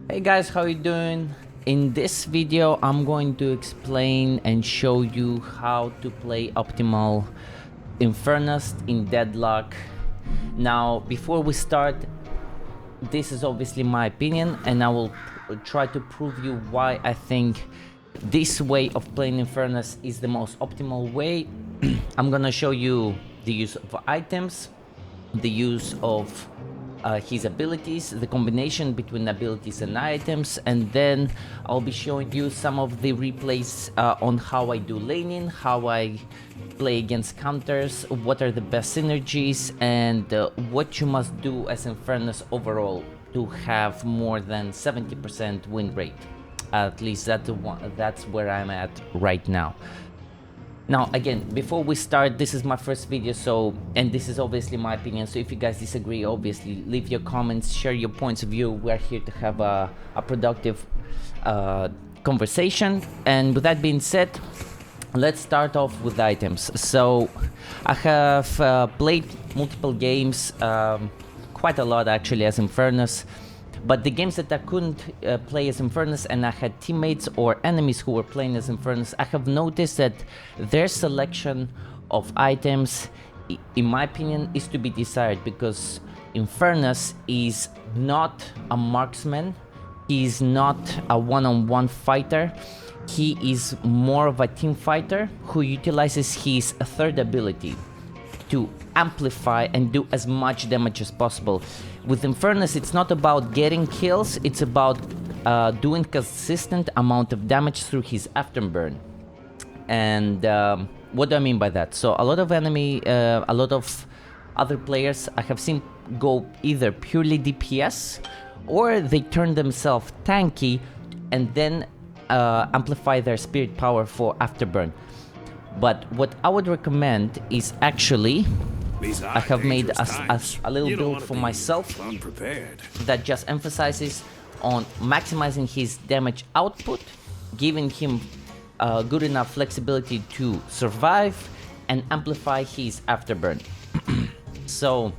Hey guys, how you doing? In this video I'm going to explain and show you how to play optimal Infernus in Deadlock. Now before we start, this is obviously my opinion and I will try to prove you why I think this way of playing Infernus is the most optimal way. I'm gonna show you the use of items, the use of his abilities, the combination between abilities and items, and then I'll be showing you some of the replays on how I do laning, how I play against counters, what are the best synergies, and what you must do as Infernus overall to have more than 70% win rate. At least that's where I'm at right now. Now again, before we start, this is my first video, and this is obviously my opinion, so if you guys disagree, obviously leave your comments, share your points of view. We're here to have a productive conversation. And with that being said, let's start off with items. So I have played multiple games, quite a lot actually, as Infernus. But the games that I couldn't play as Infernus and I had teammates or enemies who were playing as Infernus, I have noticed that their selection of items, in my opinion, is to be desired, because Infernus is not a marksman, he is not a one-on-one fighter, he is more of a team fighter who utilizes his third ability to amplify and do as much damage as possible. With Infernus, it's not about getting kills, it's about doing consistent amount of damage through his Afterburn. And what do I mean by that? So a lot of other players I have seen go either purely DPS, or they turn themselves tanky and then amplify their spirit power for Afterburn. But what I would recommend is actually, I have made a little build for myself that just emphasizes on maximizing his damage output, giving him good enough flexibility to survive and amplify his Afterburn. So,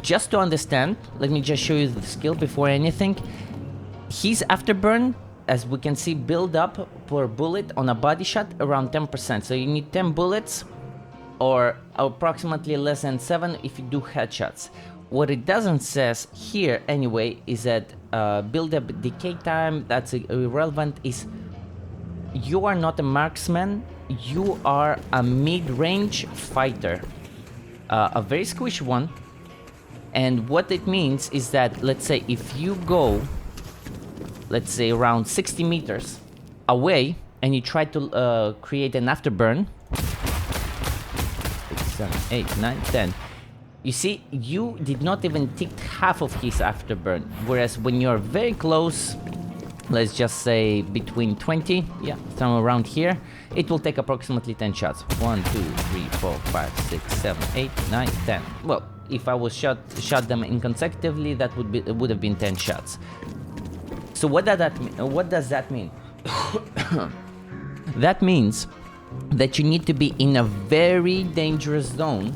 just to understand, let me just show you the skill before anything. His Afterburn, as we can see, build up per bullet on a body shot around 10%. So you need 10 bullets, or approximately less than 7 if you do headshots. What it doesn't says here anyway is that build up decay time, that's irrelevant, is you are not a marksman, you are a mid-range fighter. A very squishy one. And what it means is that, let's say if you go, let's say around 60 meters away and you try to create an Afterburn, 6, 7, 8, 9, 10. You see, you did not even tick half of his Afterburn. Whereas when you're very close, let's just say between 20, yeah, somewhere around here, it will take approximately 10 shots. 1, 2, 3, 4, 5, 6, 7, 8, 9, 10. Well, if I was shot them inconsecutively, that would have been 10 shots. So what does that mean? That means that you need to be in a very dangerous zone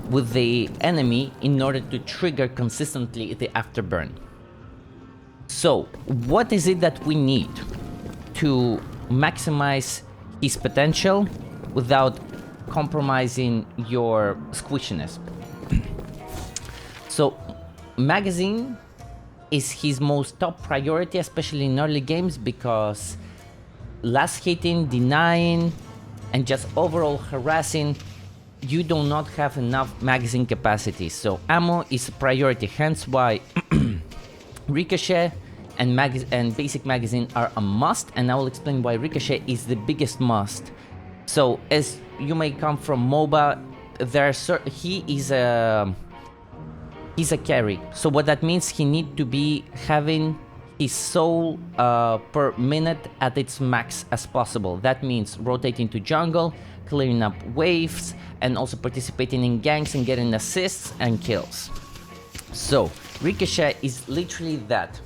with the enemy in order to trigger consistently the Afterburn. So what is it that we need to maximize his potential without compromising your squishiness? So magazine is his most top priority, especially in early games, because last hitting, denying, and just overall harassing, you do not have enough magazine capacity. So ammo is a priority, hence why Ricochet and basic magazine are a must, and I will explain why Ricochet is the biggest must. So as you may come from MOBA, he's a carry. So what that means, he need to be having his soul per minute at its max as possible. That means rotating to jungle, clearing up waves, and also participating in ganks and getting assists and kills. So Ricochet is literally that.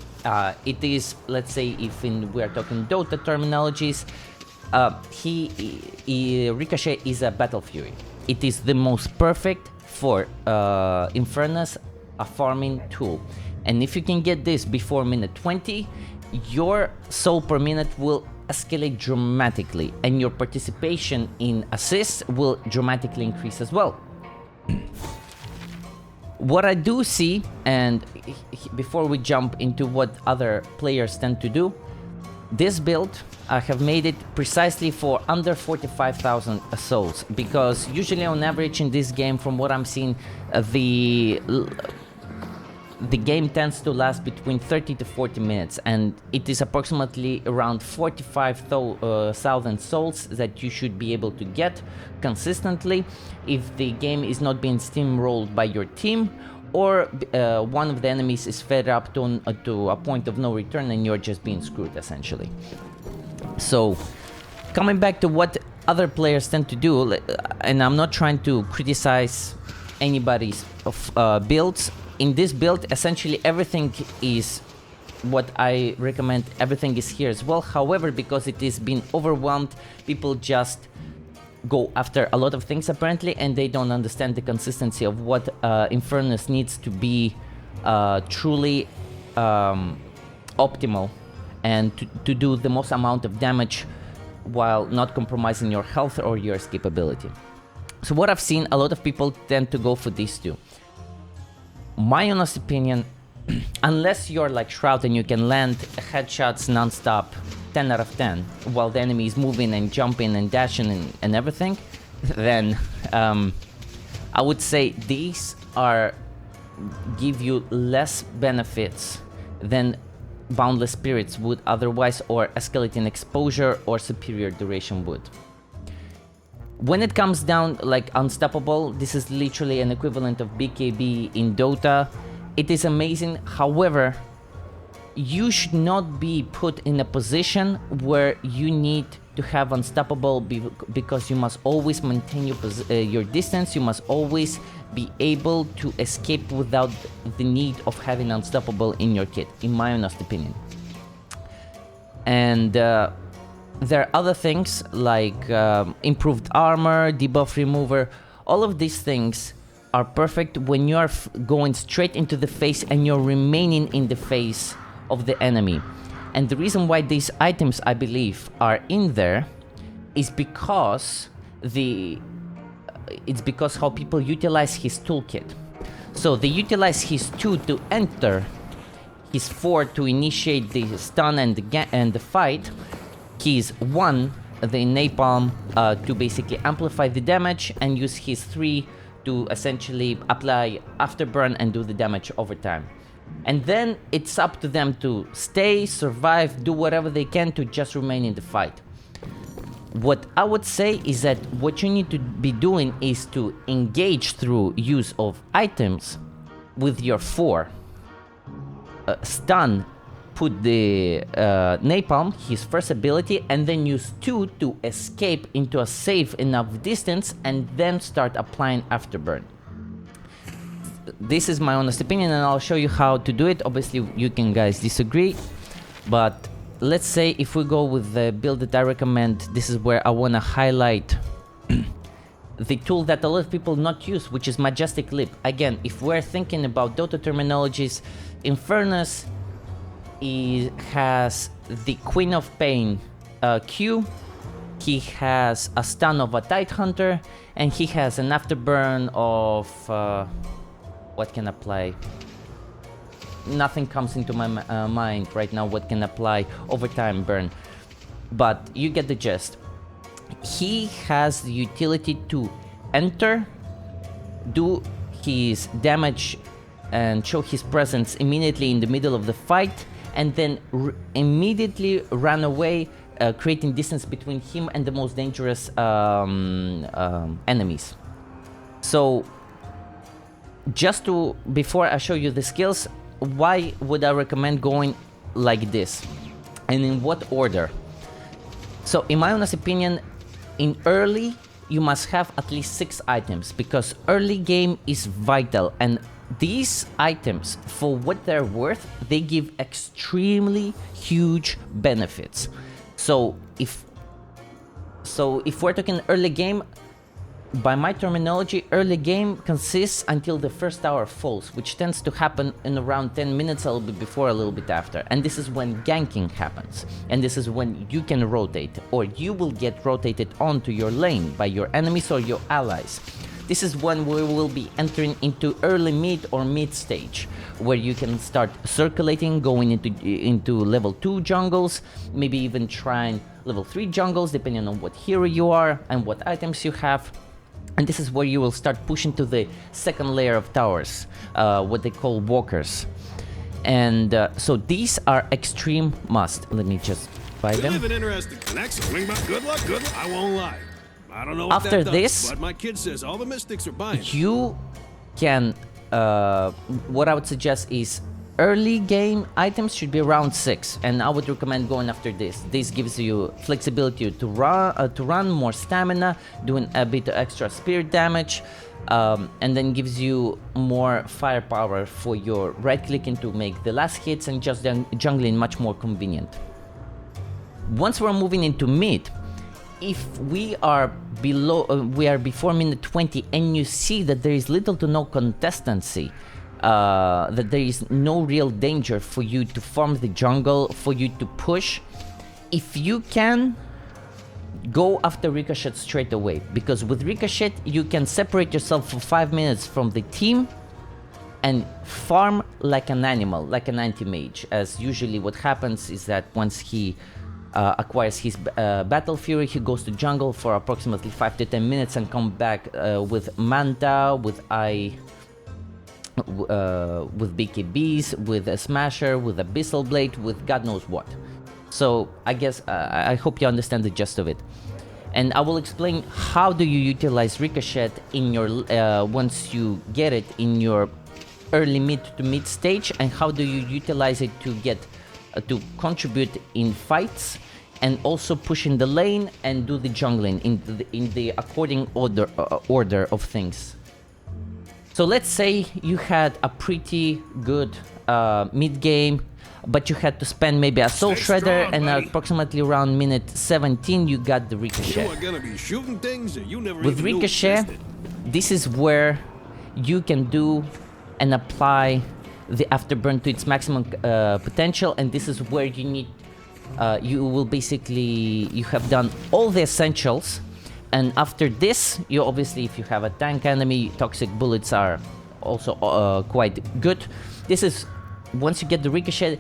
It is, let's say, if we are talking Dota terminologies, Ricochet is a battle fury. It is the most perfect for Infernus, a farming tool. And if you can get this before minute 20, your soul per minute will escalate dramatically, and your participation in assists will dramatically increase as well. What I do see, and before we jump into what other players tend to do, this build I have made it precisely for under 45,000 souls, because usually on average in this game, from what I'm seeing, the game tends to last between 30 to 40 minutes, and it is approximately around 45,000 souls that you should be able to get consistently if the game is not being steamrolled by your team, or one of the enemies is fed up to a point of no return and you're just being screwed essentially. So coming back to what other players tend to do, and I'm not trying to criticize anybody's builds. In this build, essentially everything is what I recommend. Everything is here as well. However, because it is being overwhelmed, people just go after a lot of things apparently, and they don't understand the consistency of what Infernus needs to be truly optimal, and to do the most amount of damage while not compromising your health or your escapability. So what I've seen, a lot of people tend to go for these two. My honest opinion, unless you're like Shroud and you can land headshots non-stop 10 out of 10 while the enemy is moving and jumping and dashing and everything, then I would say these give you less benefits than Boundless Spirits would otherwise, or Escalating Exposure or Superior Duration would. When it comes down like Unstoppable, this is literally an equivalent of BKB in Dota. It is amazing. However, you should not be put in a position where you need to have Unstoppable because you must always maintain your distance. You must always be able to escape without the need of having Unstoppable in your kit, in my honest opinion. And there are other things like improved armor, debuff remover. All of these things are perfect when you are going straight into the face and you're remaining in the face of the enemy. And the reason why these items, I believe, are in there is because it's because how people utilize his toolkit. So they utilize his 2 to enter, his 4 to initiate the stun and the fight, his 1, the napalm, to basically amplify the damage, and use his 3 to essentially apply Afterburn and do the damage over time. And then it's up to them to stay, survive, do whatever they can to just remain in the fight. What I would say is that what you need to be doing is to engage through use of items with your 4. Stun, put the napalm, his first ability, and then use 2 to escape into a safe enough distance, and then start applying Afterburn. This is my honest opinion, and I'll show you how to do it. Obviously, you can guys disagree, but let's say if we go with the build that I recommend, this is where I want to highlight the tool that a lot of people not use, which is Majestic Leap. Again, if we're thinking about Dota terminologies, Infernus has the Queen of Pain Q, he has a stun of a Tidehunter, and he has an Afterburn of what can apply? Nothing comes into my mind right now what can apply overtime burn, but you get the gist. He has the utility to enter, do his damage and show his presence immediately in the middle of the fight, and then immediately run away, creating distance between him and the most dangerous enemies. So just before I show you the skills, why would I recommend going like this, and in what order? So in my honest opinion, in early you must have at least 6 items, because early game is vital, and these items, for what they're worth, they give extremely huge benefits. So if we're talking early game, by my terminology, early game consists until the first tower falls, which tends to happen in around 10 minutes, a little bit before, a little bit after. And this is when ganking happens. And this is when you can rotate, or you will get rotated onto your lane by your enemies or your allies. This is when we will be entering into early mid or mid stage, where you can start circulating, going into level 2 jungles, maybe even trying level 3 jungles, depending on what hero you are and what items you have. And this is where you will start pushing to the second layer of towers, what they call walkers. And so these are extreme must. Let me just buy them. We live in interesting connects. Good luck, good luck. I won't lie. I don't know what After that this, does, but my kid says all the mystics are buying. You can, what I would suggest is early game items should be around 6, and I would recommend going after this. This gives you flexibility to run more stamina, doing a bit of extra spirit damage, and then gives you more firepower for your right clicking to make the last hits, and just jungling much more convenient. Once we're moving into mid, if we are before minute 20 and you see that there is little to no contestancy, that there is no real danger for you to farm the jungle, for you to push, if you can, go after Ricochet straight away, because with Ricochet you can separate yourself for 5 minutes from the team and farm like an animal, like an anti-mage, as usually what happens is that once he acquires his Battle Fury, he goes to jungle for approximately 5 to 10 minutes and come back with Manta, with BKBs, with a Smasher, with Abyssal Blade, with God knows what. So I guess I hope you understand the gist of it. And I will explain how do you utilize Ricochet in your once you get it in your early mid to mid stage, and how do you utilize it to get to contribute in fights, and also push in the lane and do the jungling in the according order of things. So let's say you had a pretty good mid game, but you had to spend maybe a soul shredder, and approximately around minute 17 you got the Ricochet. You are gonna be shooting things that you never With even Ricochet, knew existed. this is where you can do and apply the Afterburn to its maximum potential, and this is where you need you have done all the essentials. And after this, you obviously, if you have a tank enemy, toxic bullets are also quite good. This is, once you get the Ricochet,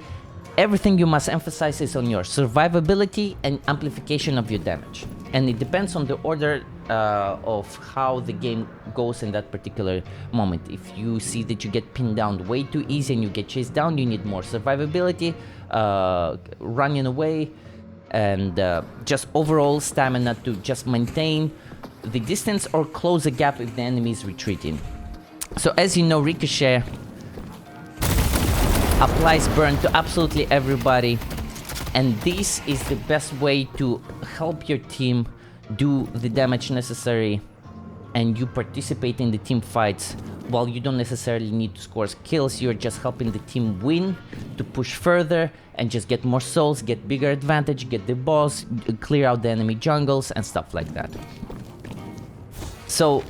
everything you must emphasize is on your survivability and amplification of your damage. And it depends on the order of how the game goes in that particular moment. If you see that you get pinned down way too easy and you get chased down, you need more survivability, running away, and just overall stamina to just maintain the distance or close a gap if the enemy is retreating. So as you know, Ricochet applies burn to absolutely everybody, and this is the best way to help your team do the damage necessary, and you participate in the team fights while you don't necessarily need to score kills. You're just helping the team win, to push further and just get more souls, get bigger advantage, get the boss, clear out the enemy jungles and stuff like that. So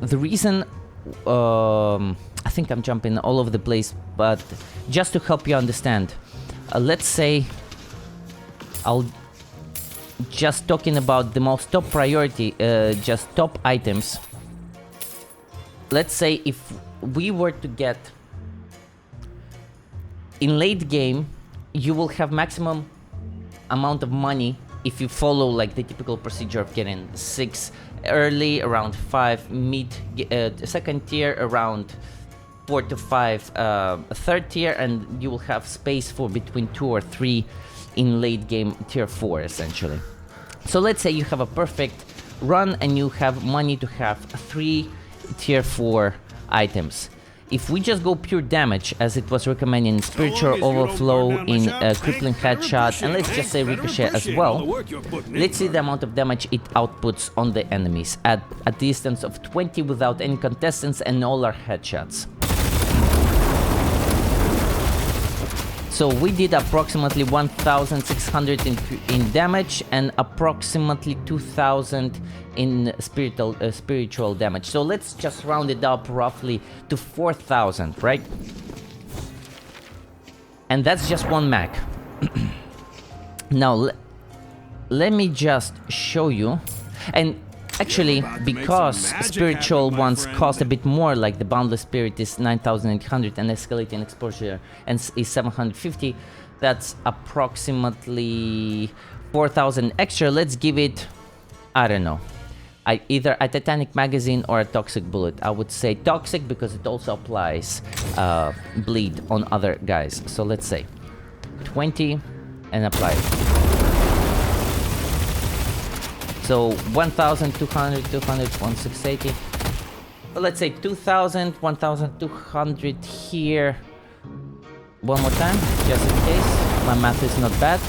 the reason I think I'm jumping all over the place, but just to help you understand, let's say I'll just talking about the most top priority, just top items. Let's say if we were to get in late game, you will have maximum amount of money if you follow like the typical procedure of getting 6 early, around 5 mid, second tier, around 4 to 5 third tier, and you will have space for between 2 or 3 in late game tier 4 essentially. So let's say you have a perfect run and you have money to have 3 tier 4 items. If we just go pure damage, as it was recommended in Spiritual Overflow, in Crippling Headshot, and let's just say Ricochet as well, let's see the amount of damage it outputs on the enemies at a distance of 20 without any contestants and all our headshots. So we did approximately 1,600 in damage and approximately 2,000 in spiritual damage. So let's just round it up roughly to 4,000, right? And that's just one mech. Now let me just show you. And actually, because spiritual ones cost a bit more, like the Boundless Spirit is 9,800 and Escalating Exposure and is 750, that's approximately 4,000 extra. Let's give it, I don't know, either a Titanic Magazine or a Toxic Bullet. I would say Toxic because it also applies bleed on other guys. So let's say 20 and apply it. So 1,200, 200, 1,680. But let's say 2,000, 1,200 here. One more time, just in case. My math is not bad.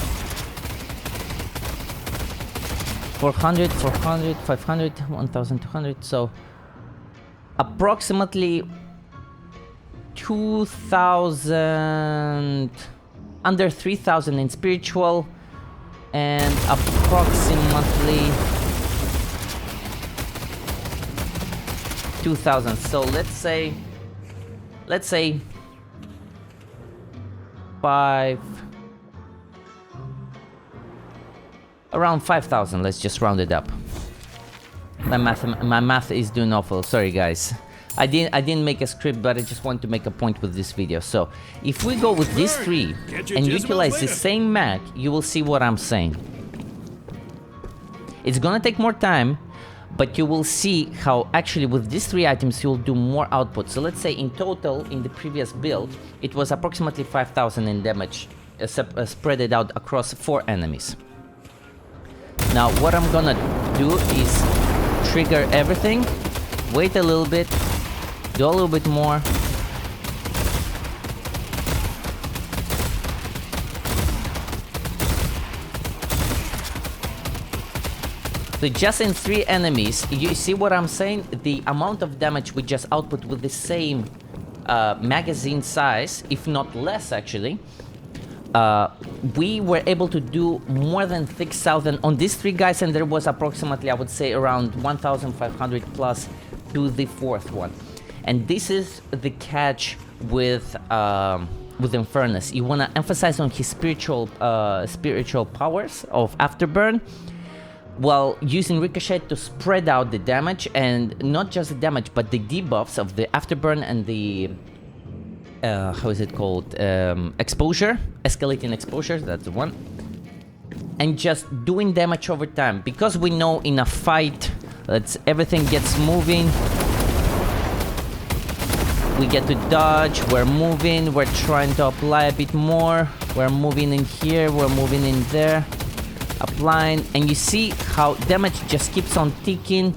400, 400, 500, 1,200. So approximately 2,000, under 3,000 in spiritual. And approximately 2,000. So let's say around 5,000. Let's just round it up. My math is doing awful. Sorry, guys. I didn't make a script, but I just want to make a point with this video. So if we go with these three and utilize the same mech, you will see what I'm saying. It's gonna take more time, but you will see how actually with these three items you'll do more output. So let's say in total in the previous build it was approximately 5,000 in damage, spread it out across 4 enemies. Now what I'm gonna do is trigger everything, wait a little bit, do a little bit more. So just in 3 enemies, you see what I'm saying? The amount of damage we just output with the same magazine size, if not less actually, we were able to do more than 6,000 on these 3 guys, and there was approximately, I would say, around 1,500 plus to the 4th one. And this is the catch with Infernus. You want to emphasize on his spiritual powers of Afterburn, while using Ricochet to spread out the damage, and not just the damage, but the debuffs of the Afterburn and the how is it called? Exposure, escalating exposure. That's the one. And just doing damage over time, because we know in a fight, everything gets moving. We get to dodge, we're moving, we're trying to apply a bit more, we're moving in here, we're moving in there, applying, and you see how damage just keeps on ticking,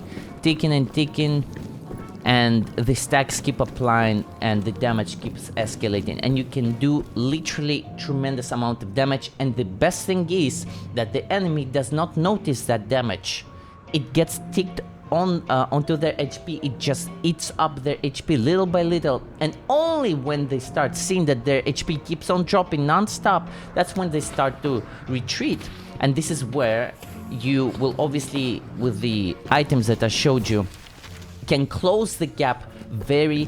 and the stacks keep applying and the damage keeps escalating, and you can do literally tremendous amount of damage. And the best thing is that the enemy does not notice that damage. It gets ticked onto their HP. It just eats up their HP little by little, and only when they start seeing that their HP keeps on dropping non-stop, that's when they start to retreat. And this is where you will obviously, with the items that I showed you, can close the gap very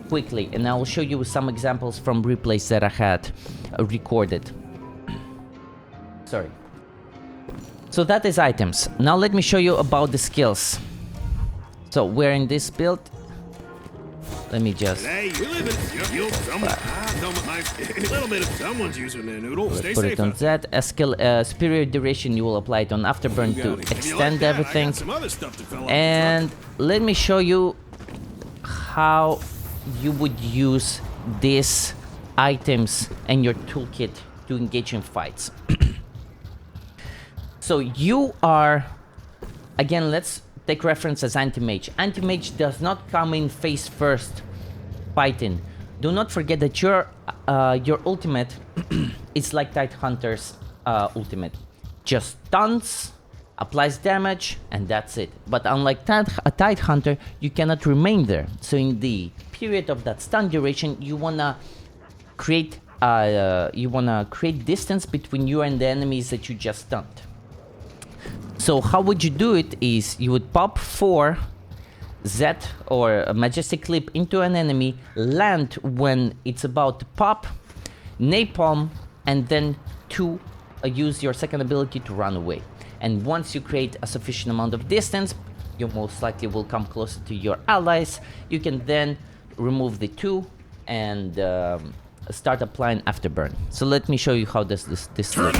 quickly. And I will show you some examples from replays that I had recorded. Sorry. So that is items. Now let me show you about the skills. So we're in this build. Let me just Hey, you live in a little bit of someone's using their noodle. Stay put safe. it on that. A skill superior duration, you will apply it on Afterburn to extend everything. And let me show you how you would use these items and your toolkit to engage in fights. So you are, again, let's take reference as anti-mage. Anti-mage does not come in face first fighting. Do not forget that your ultimate is like Tidehunter's ultimate. Just stuns, applies damage, and that's it. But unlike a Tidehunter, you cannot remain there. So in the period of that stun duration, you wanna create you wanna create distance between you and the enemies that you just stunned. So how would you do it is you would pop 4 Z or a Majestic Leap into an enemy, land when it's about to pop, napalm, and then 2 use your second ability to run away. And once you create a sufficient amount of distance, you most likely will come closer to your allies. You can then remove the 2 and start applying Afterburn. So let me show you how does this look.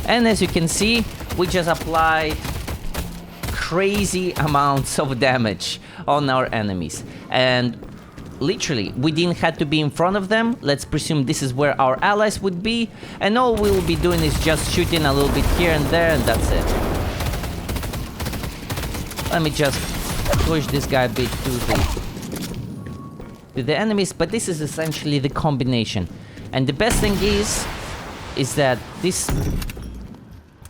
And as you can see, we just applied crazy amounts of damage on our enemies. And literally, we didn't have to be in front of them. Let's presume this is where our allies would be. And all we will be doing is just shooting a little bit here and there, and that's it. Let me just push this guy a bit to the enemies, but this is essentially the combination. And the best thing is that this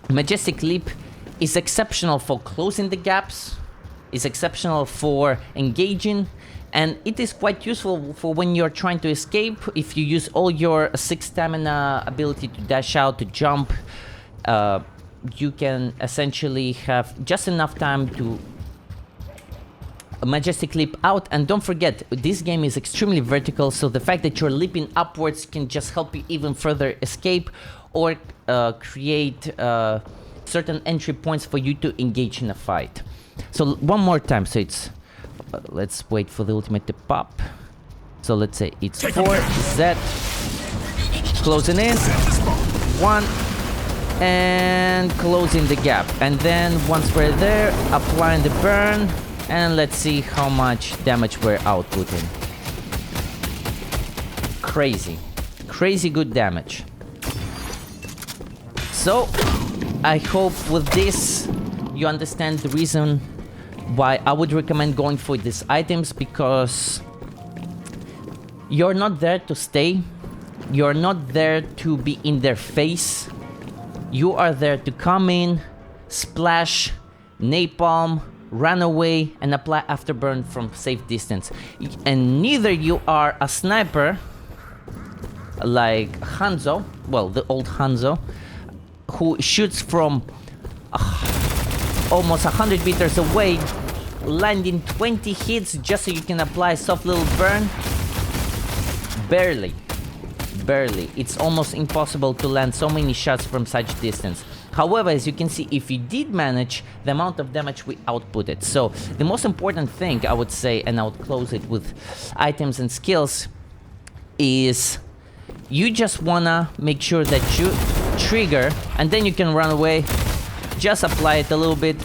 Majestic Leap is exceptional for closing the gaps, is exceptional for engaging, and it is quite useful for when you're trying to escape. If you use all your 6 stamina ability to dash out, to jump, you can essentially have just enough time to Majestic Leap out. And don't forget, this game is extremely vertical, so the fact that you're leaping upwards can just help you even further escape or create certain entry points for you to engage in a fight. So one more time, so it's let's wait for the ultimate to pop. So let's say it's 4 Z, closing in, 1, and closing the gap. And then once we're there, applying the burn, and let's see how much damage we're outputting. Crazy good damage. So I hope with this you understand the reason why I would recommend going for these items, because you're not there to stay, you're not there to be in their face, you are there to come in, splash, napalm, run away, and apply Afterburn from safe distance. And neither you are a sniper like Hanzo, well, the old Hanzo, who shoots from almost 100 meters away, landing 20 hits just so you can apply a soft little burn. Barely. It's almost impossible to land so many shots from such distance. However, as you can see, if you did manage, the amount of damage we outputted. So the most important thing, I would say, and I would close it with items and skills, is you just wanna make sure that you trigger, and then you can run away. Just apply it a little bit,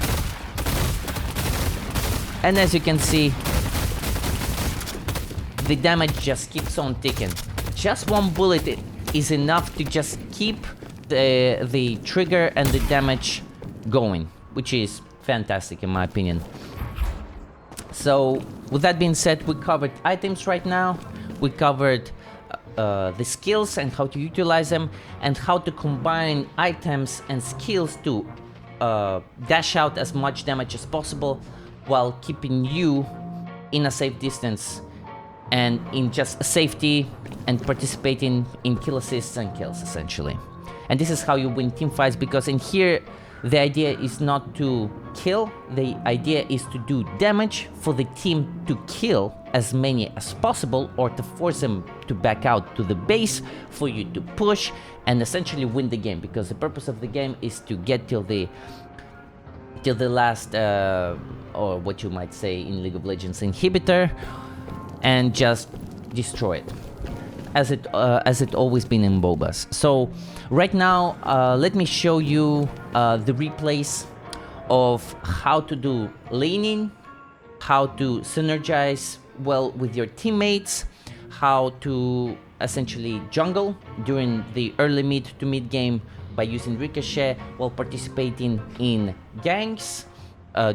and as you can see, the damage just keeps on ticking. Just one bullet is enough to just keep the trigger and the damage going, which is fantastic in my opinion. So with that being said, we covered items right now, we covered the skills and how to utilize them, and how to combine items and skills to dash out as much damage as possible while keeping you in a safe distance and in just safety and participating in kill assists and kills essentially. And this is how you win team fights, because in here the idea is not to kill, the idea is to do damage for the team to kill as many as possible, or to force them to back out to the base for you to push and essentially win the game, because the purpose of the game is to get till the last or what you might say in League of Legends inhibitor, and just destroy it, as it always been in MOBAs. So right now let me show you the replays of how to do laning, how to synergize well with your teammates, how to essentially jungle during the early mid to mid game by using Ricochet while participating in ganks,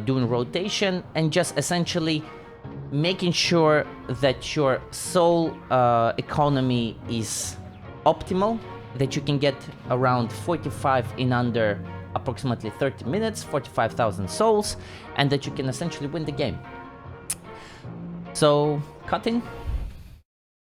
doing rotation, and just essentially making sure that your soul economy is optimal, that you can get around 45 in under approximately 30 minutes, 45,000 souls, and that you can essentially win the game. So, cutting.